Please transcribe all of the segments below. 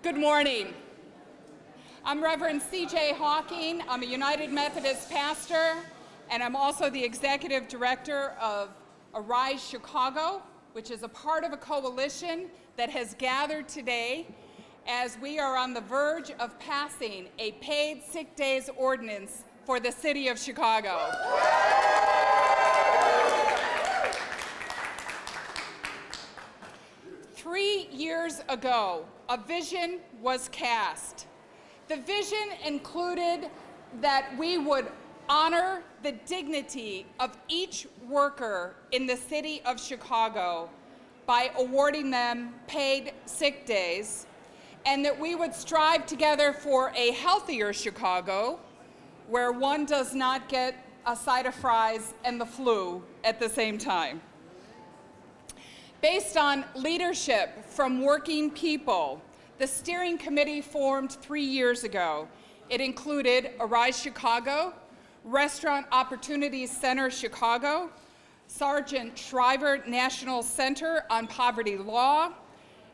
Good morning. I'm Reverend C.J. Hawking. I'm a United Methodist pastor, and I'm also the executive director of Arise Chicago, which is a part of a coalition that has gathered today as we are on the verge of passing a paid sick days ordinance for the city of Chicago. 3 years ago, a vision was cast. The vision included that we would honor the dignity of each worker in the city of Chicago by awarding them paid sick days, and that we would strive together for a healthier Chicago where one does not get a side of fries and the flu at the same time. Based on leadership from working people, the steering committee formed 3 years ago. It included Arise Chicago, Restaurant Opportunities Center Chicago, Sargent Shriver National Center on Poverty Law,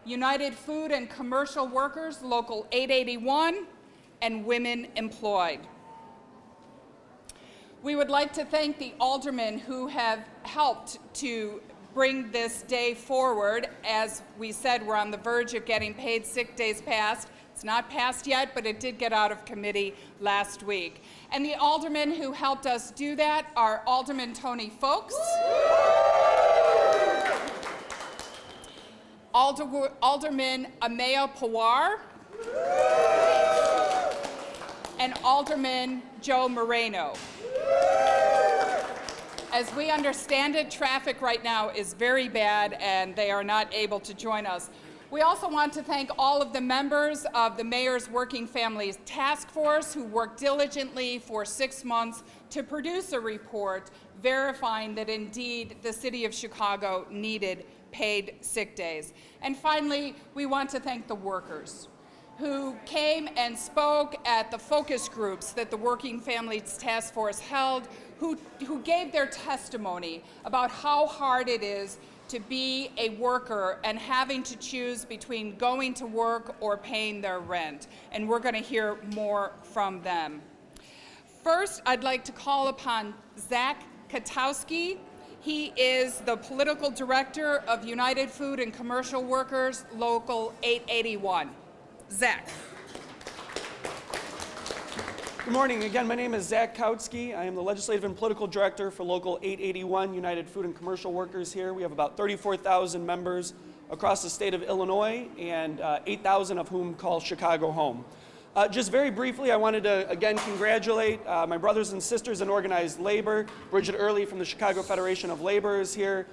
United Food and Commercial Workers Local 881, and Women Employed. We would like to thank the aldermen who have helped to bring this day forward. As we said, we're on the verge of getting paid sick days passed. It's not passed yet, but it did get out of committee last week. And the aldermen who helped us do that are Alderman Tony Folks, Alderman Amaya Pawar, and Alderman Joe Moreno. As we understand it, traffic right now is very bad and they are not able to join us. We also want to thank all of the members of the Mayor's Working Families Task Force who worked diligently for 6 months to produce a report verifying that indeed the city of Chicago needed paid sick days. And finally, we want to thank the workers who came and spoke at the focus groups that the Working Families Task Force held, who gave their testimony about how hard it is to be a worker and having to choose between going to work or paying their rent. And we're going to hear more from them. First, I'd like to call upon Zach Katowski. He is the political director of United Food and Commercial Workers Local 881. Zach. Good morning. Again, my name is Zach Kautsky. I am the Legislative and Political Director for Local 881 United Food and Commercial Workers here. We have about 34,000 members across the state of Illinois, and 8,000 of whom call Chicago home. Just very briefly, I wanted to again congratulate my brothers and sisters in organized labor. Bridget Early from the Chicago Federation of Labor is here.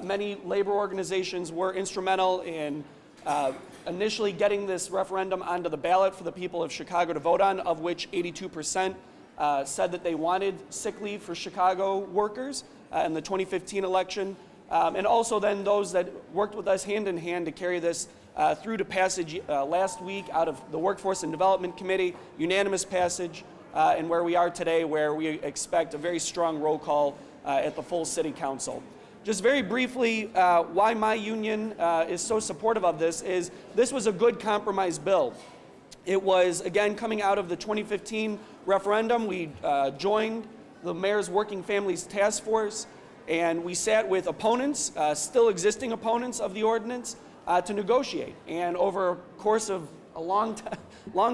Many labor organizations were instrumental in initially getting this referendum onto the ballot for the people of Chicago to vote on, of which 82% said that they wanted sick leave for Chicago workers in the 2015 election. And also then those that worked with us hand in hand to carry this through to passage last week out of the Workforce and Development Committee, unanimous passage, and where we are today, where we expect a very strong roll call at the full City Council. Just very briefly, why my union is so supportive of this is this was a good compromise bill. It was, again, coming out of the 2015 referendum. We joined the Mayor's Working Families Task Force, and we sat with opponents, still existing opponents of the ordinance, to negotiate. And over a course of a long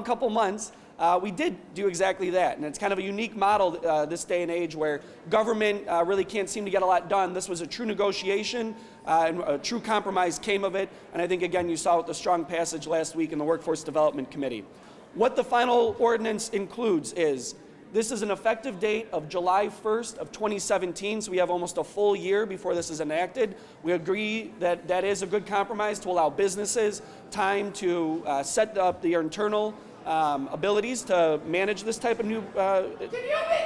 couple months, we did do exactly that. And it's kind of a unique model this day and age where government really can't seem to get a lot done. This was a true negotiation, and a true compromise came of it. And I think, again, you saw with the strong passage last week in the Workforce Development Committee. What the final ordinance includes is this is an effective date of July 1st of 2017, so we have almost a full year before this is enacted. We agree that that is a good compromise to allow businesses time to set up their internal abilities to manage this type of new... Can you be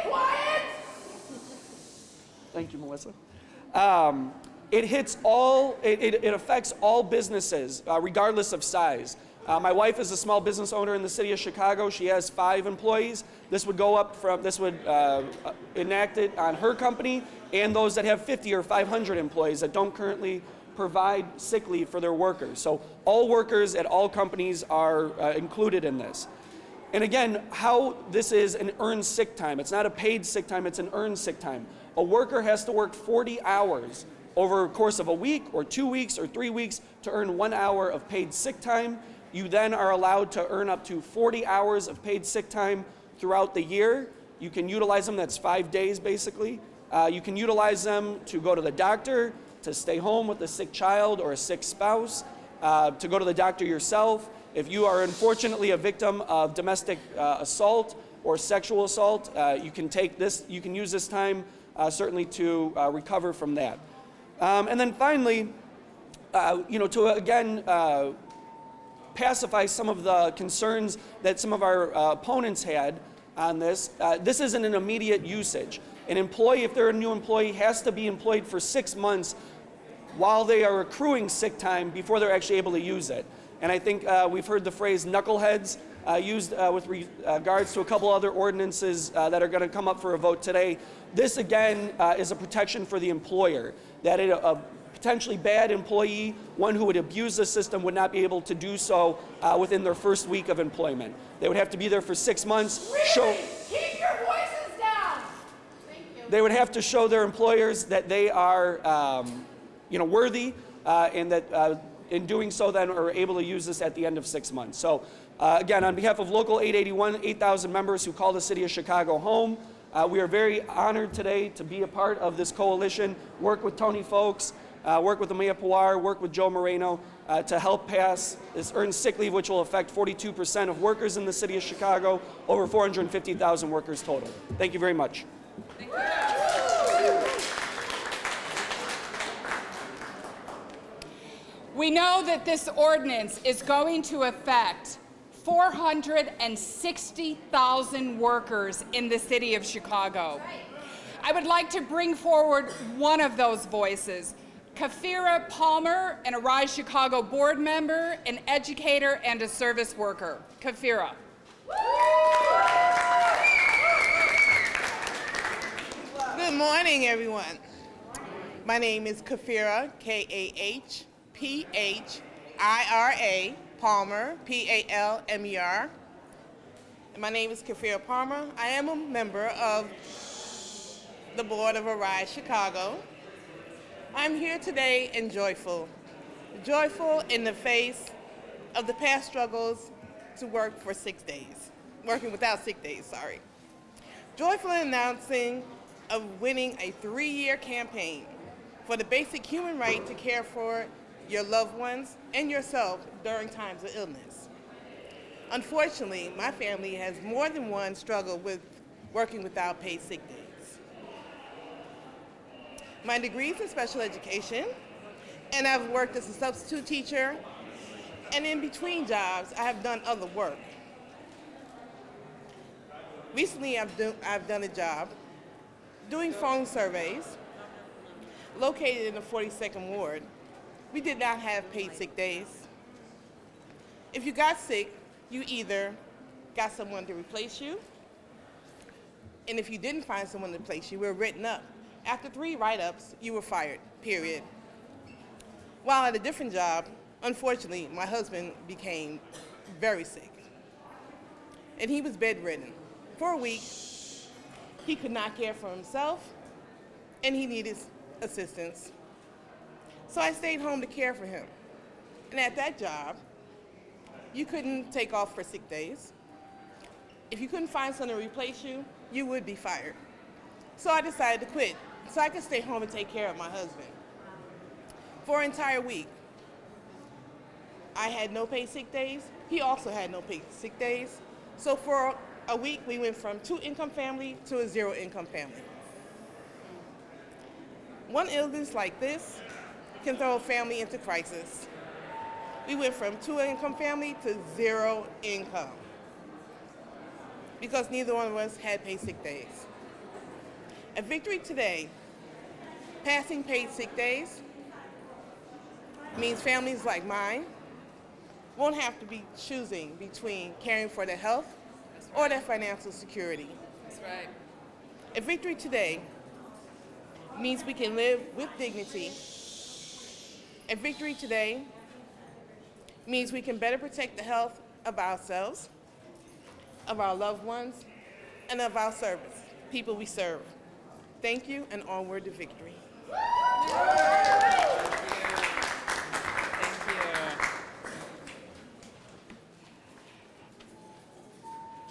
quiet? Thank you, Melissa. It hits all, it affects all businesses, regardless of size. My wife is a small business owner in the city of Chicago. She has 5 employees. This would go up from, this would enact it on her company and those that have 50 or 500 employees that don't currently provide sick leave for their workers. So all workers at all companies are included in this. And again, how this is an earned sick time. It's not a paid sick time, it's an earned sick time. A worker has to work 40 hours over a course of a week or 2 weeks or 3 weeks to earn 1 hour of paid sick time. You then are allowed to earn up to 40 hours of paid sick time throughout the year. You can utilize them, that's 5 days basically. You can utilize them to go to the doctor, to stay home with a sick child or a sick spouse, to go to the doctor yourself. If you are unfortunately a victim of domestic assault or sexual assault, you can use this time certainly to recover from that. And then finally, to again pacify some of the concerns that some of our opponents had on this, this isn't an immediate usage. An employee, if they're a new employee, has to be employed for 6 months while they are accruing sick time before they're actually able to use it. And I think we've heard the phrase knuckleheads used with regards to a couple other ordinances that are going to come up for a vote today. This, again, is a protection for the employer, that a potentially bad employee, one who would abuse the system, would not be able to do so within their first week of employment. They would have to be there for 6 months. Keep your voices down. Thank you. They would have to show their employers that they are worthy and that in doing so then are able to use this at the end of 6 months. So again, on behalf of Local 881, 8,000 members who call the city of Chicago home, we are very honored today to be a part of this coalition, work with Tony Folks, work with Amaya Pawar, work with Joe Moreno to help pass this earned sick leave, which will affect 42% of workers in the city of Chicago, over 450,000 workers total. Thank you very much. Thank you. We know that this ordinance is going to affect 460,000 workers in the city of Chicago. I would like to bring forward one of those voices, Kafira Palmer, an Arise Chicago board member, an educator, and a service worker. Kafira. Good morning, everyone. My name is Kafira, K-A-H-P-H-I-R-A, Palmer, P-A-L-M-E-R. And my name is Kafira Palmer. I am a member of the board of Arise Chicago. I'm here today and joyful in the face of the past struggles to work for 6 days, working without sick days, sorry. Joyful in announcing of winning a 3-year campaign for the basic human right to care for your loved ones and yourself during times of illness. Unfortunately, my family has more than one struggle with working without paid sick days. My degree is in special education, and I've worked as a substitute teacher, and in between jobs, I have done other work. Recently, I've done a job doing phone surveys located in the 42nd Ward. We did not have paid sick days. If you got sick, you either got someone to replace you, and if you didn't find someone to replace you, you were written up. After 3 write-ups, you were fired, period. While at a different job, unfortunately, my husband became very sick, and he was bedridden. For a week, he could not care for himself, and he needed assistance. So I stayed home to care for him. And at that job, you couldn't take off for sick days. If you couldn't find someone to replace you, you would be fired. So I decided to quit so I could stay home and take care of my husband. For an entire week, I had no paid sick days. He also had no paid sick days. So for a week, we went from 2-income family to a 0-income family. One illness like this can throw a family into crisis. We went from 2-income family to 0 income because neither one of us had paid sick days. A victory today, passing paid sick days, means families like mine won't have to be choosing between caring for their health or their financial security. That's right. A victory today means we can live with dignity A victory today means we can better protect the health of ourselves, of our loved ones, and of our service, people we serve. Thank you, and onward to victory.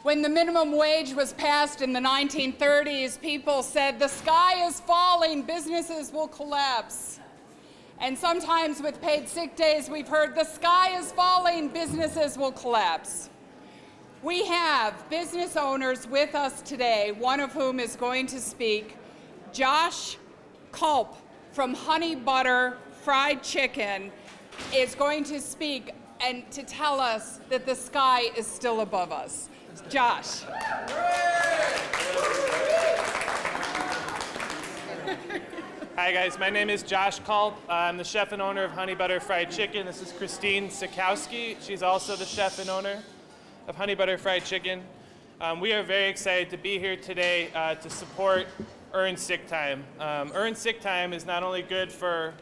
When the minimum wage was passed in the 1930s, people said, the sky is falling, businesses will collapse. And sometimes with paid sick days, we've heard, the sky is falling, businesses will collapse. We have business owners with us today, one of whom is going to speak. Josh Culp from Honey Butter Fried Chicken is going to speak and to tell us that the sky is still above us. Josh. Hi guys, my name is Josh Culp. I'm the chef and owner of Honey Butter Fried Chicken. This is Christine Sikowski. She's also the chef and owner of Honey Butter Fried Chicken. We are very excited to be here today to support Earned Sick Time. Earned Sick Time is not only good for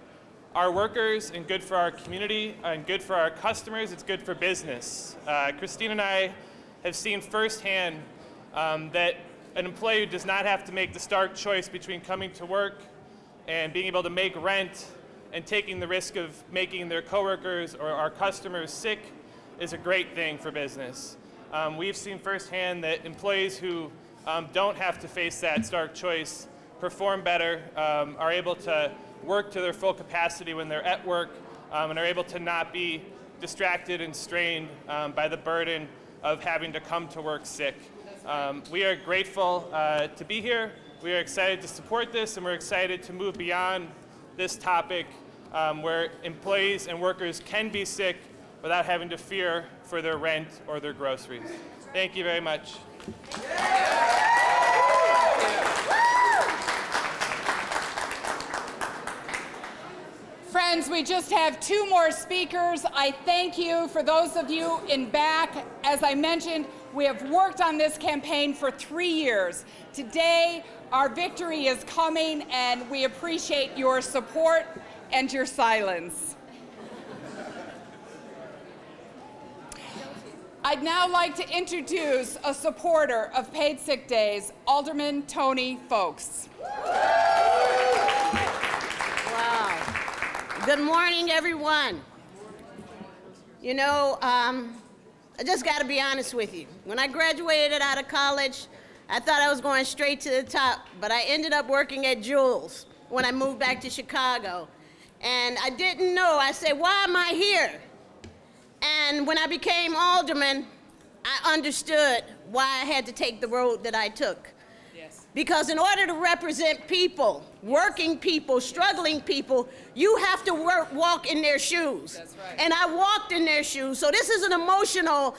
our workers and good for our community and good for our customers, it's good for business. Christine and I have seen firsthand that an employee who does not have to make the stark choice between coming to work and being able to make rent and taking the risk of making their coworkers or our customers sick is a great thing for business. We've seen firsthand that employees who don't have to face that stark choice perform better, are able to work to their full capacity when they're at work, and are able to not be distracted and strained by the burden of having to come to work sick. We are grateful to be here. We are excited to support this, and we're excited to move beyond this topic where employees and workers can be sick without having to fear for their rent or their groceries. Thank you very much. Friends, we just have two more speakers. I thank you. For those of you in back, as I mentioned, we have worked on this campaign for 3 years. Today, our victory is coming, and we appreciate your support and your silence. I'd now like to introduce a supporter of paid sick days, Alderman Tony Folks. Wow. Good morning, everyone. You know, I just got to be honest with you. When I graduated out of college, I thought I was going straight to the top, but I ended up working at Jules when I moved back to Chicago. And I didn't know. I said, why am I here? And when I became alderman, I understood why I had to take the road that I took. Yes. Because in order to represent people, working people, struggling people, you have to walk in their shoes. That's right. And I walked in their shoes. So this is an emotional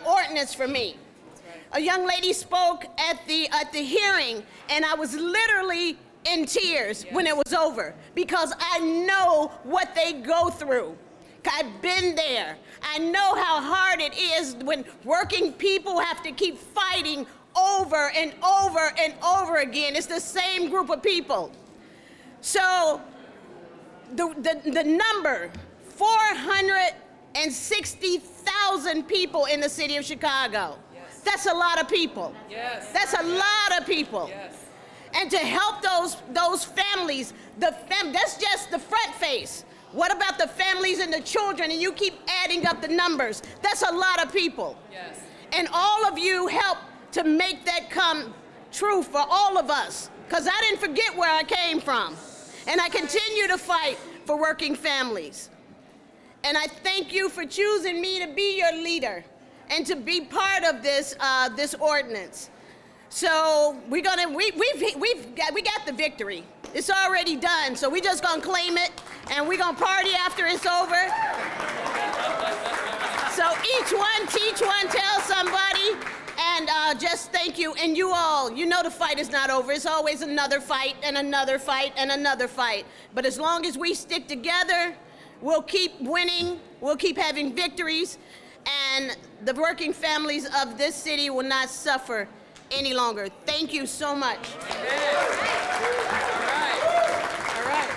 ordinance for me. That's right. A young lady spoke at the hearing, and I was literally in tears when it was over, because I know what they go through. I've been there. I know how hard it is when working people have to keep fighting over and over and over again. It's the same group of people. So the number, 460,000 people in the city of Chicago. Yes. That's a lot of people. Yes. That's a lot of people. Yes. And to help those families, that's just the front face. What about the families and the children? And you keep adding up the numbers. That's a lot of people. Yes. And all of you help to make that come true for all of us. Because I didn't forget where I came from. And I continue to fight for working families. And I thank you for choosing me to be your leader and to be part of this ordinance. So we got the victory. It's already done. So we're just gonna claim it, and we're gonna party after it's over. So each one, teach one, tell somebody, and just thank you. And you all, you know the fight is not over. It's always another fight and another fight and another fight. But as long as we stick together, we'll keep winning, we'll keep having victories, and the working families of this city will not suffer any longer. Thank you so much. All right.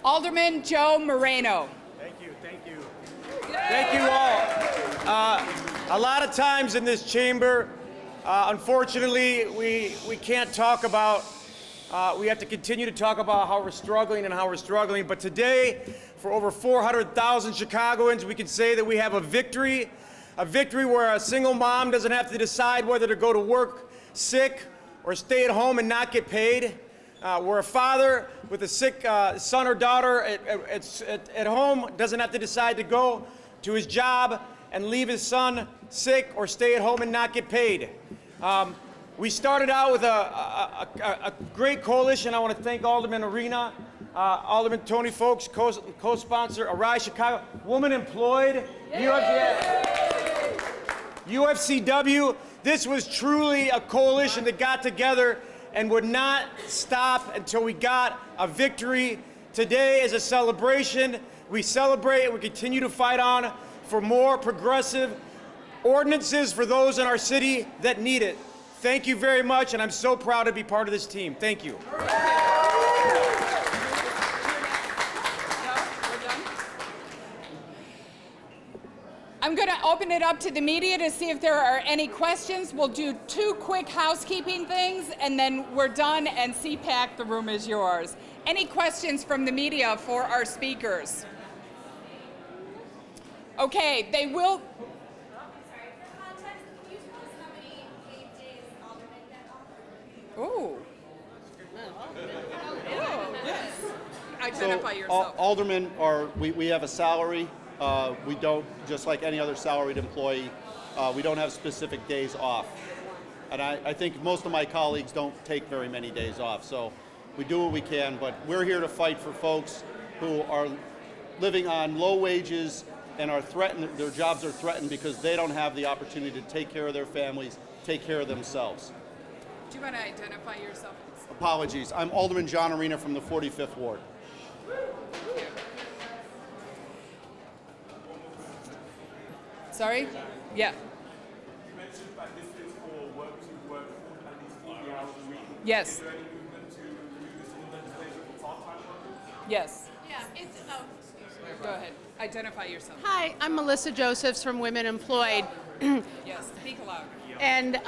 Alderman Joe Moreno. Thank you, thank you. Thank you all. A lot of times in this chamber, unfortunately, we can't talk about, we have to continue to talk about how we're struggling and how we're struggling. But today, for over 400,000 Chicagoans, we can say that we have a victory where a single mom doesn't have to decide whether to go to work sick or stay at home and not get paid. Where a father with a sick son or daughter at home doesn't have to decide to go to his job and leave his son sick or stay at home and not get paid. We started out with a great coalition. I want to thank Alderman Arena, Alderman Tony Folks, co-sponsor, Arise Chicago, Woman Employed, UFCW. This was truly a coalition that got together and would not stop until we got a victory. Today is a celebration. We celebrate and we continue to fight on for more progressive ordinances for those in our city that need it. Thank you very much, and I'm so proud to be part of this team. Thank you. I'm going to open it up to the media to see if there are any questions. We'll do 2 quick housekeeping things, and then we're done, and CPAC, the room is yours. Any questions from the media for our speakers? Okay, they will. Ooh. Yes. Identify yourself. Aldermen we have a salary. We don't, just like any other salaried employee, we don't have specific days off. And I think most of my colleagues don't take very many days off. So we do what we can, but we're here to fight for folks who are living on low wages and are threatened, their jobs are threatened because they don't have the opportunity to take care of their families, take care of themselves. Do you want to identify yourself? Apologies. I'm Alderman John Arena from the 45th Ward. Sorry? Yeah. You mentioned that this is for workers who work at least 40 hours a week. Yes. Is there any movement to do this in legislation for part-time workers? Yes. Yeah, it's, Go ahead. Identify yourself. Hi, I'm Melissa Josephs from Women Employed. Yes, speak aloud. And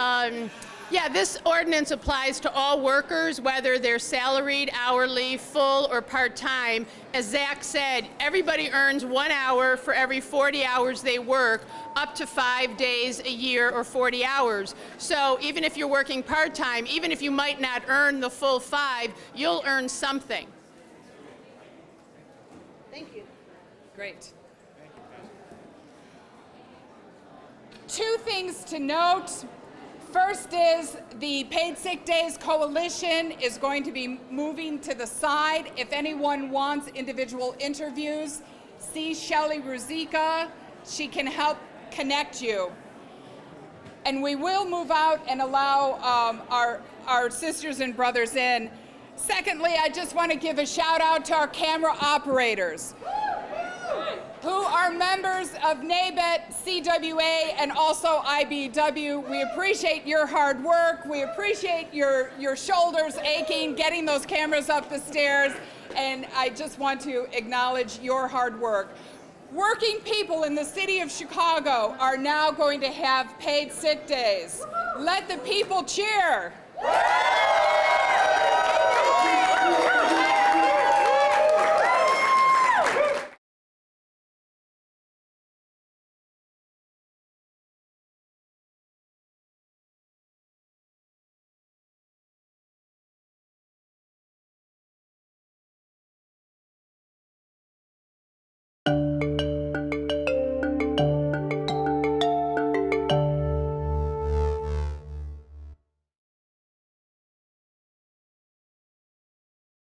yeah, this ordinance applies to all workers, whether they're salaried, hourly, full, or part-time. As Zach said, everybody earns 1 hour for every 40 hours they work, up to 5 days a year or 40 hours. So even if you're working part-time, even if you might not earn the full 5, you'll earn something. Thank you. Great. 2 things to note. First is the Paid Sick Days Coalition is going to be moving to the side. If anyone wants individual interviews, see Shelley Ruzicka. She can help connect you. And we will move out and allow our sisters and brothers in. Secondly, I just want to give a shout out to our camera operators who are members of NABET, CWA, and also IBW. We appreciate your hard work. We appreciate your shoulders aching, getting those cameras up the stairs, and I just want to acknowledge your hard work. Working people in the city of Chicago are now going to have paid sick days. Let the people cheer.